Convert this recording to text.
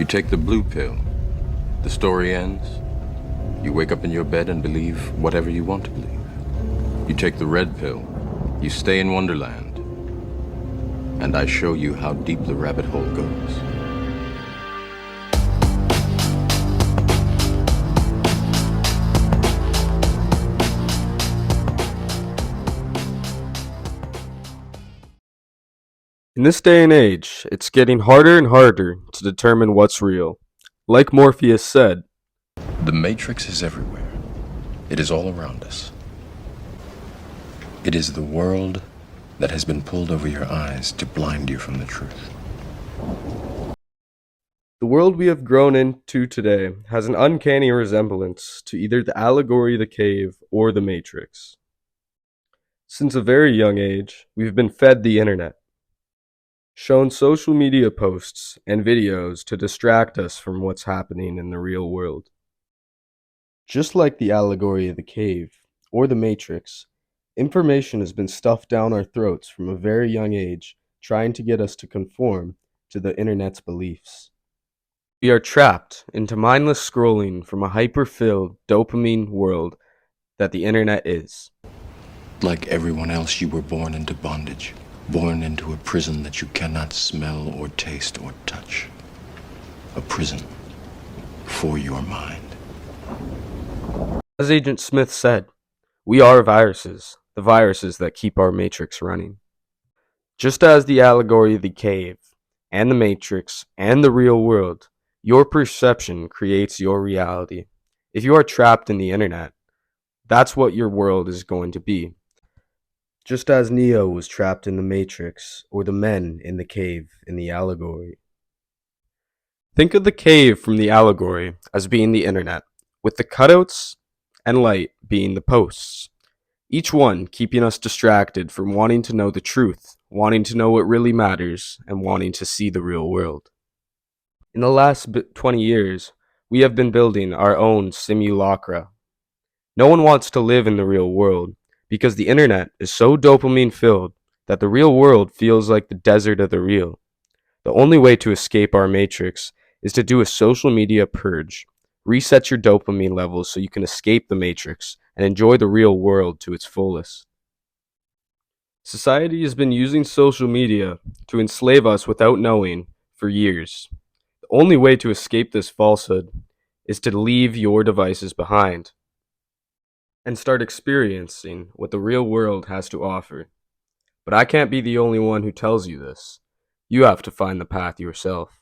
You take the blue pill. The story ends. You wake up in your bed and believe whatever you want to believe. You take the red pill. You stay in Wonderland. And I show you how deep the rabbit hole goes. In this day and age, it's getting harder and harder to determine what's real. Like Morpheus said, The Matrix is everywhere. It is all around us. It is the world that has been pulled over your eyes to blind you from the truth. the world we have grown into today has an uncanny resemblance to either the allegory of the cave or the Matrix. Since a very young age, we've been fed the internet, shown social media posts and videos to distract us from what's happening in the real world. Just like the allegory of the cave or the Matrix, information has been stuffed down our throats from a very young age, trying to get us to conform to the internet's beliefs. We are trapped into mindless scrolling from a hyper-filled dopamine world that the internet is. Like everyone else, you were born into bondage, born into a prison that you cannot smell or taste or touch. A prison for your mind. As Agent Smith said, we are viruses, the viruses that keep our matrix running. Just as the allegory of the cave, and the matrix, and the real world, your perception creates your reality. If you are trapped in the internet, that's what your world is going to be. Just as Neo was trapped in the matrix, or the men in the cave in the allegory. Think of the cave from the allegory as being the internet, with the cutouts and light being the posts. Each one keeping us distracted from wanting to know the truth, wanting to know what really matters, and wanting to see the real world. In the last 20 years, we have been building our own simulacra. No one wants to live in the real world because the internet is so dopamine filled that the real world feels like the desert of the real. The only way to escape our matrix is to do a social media purge. Reset your dopamine levels so you can escape the matrix and enjoy the real world to its fullest. Society has been using social media to enslave us without knowing for years. The only way to escape this falsehood is to leave your devices behind and start experiencing what the real world has to offer. But I can't be the only one who tells you this. You have to find the path yourself.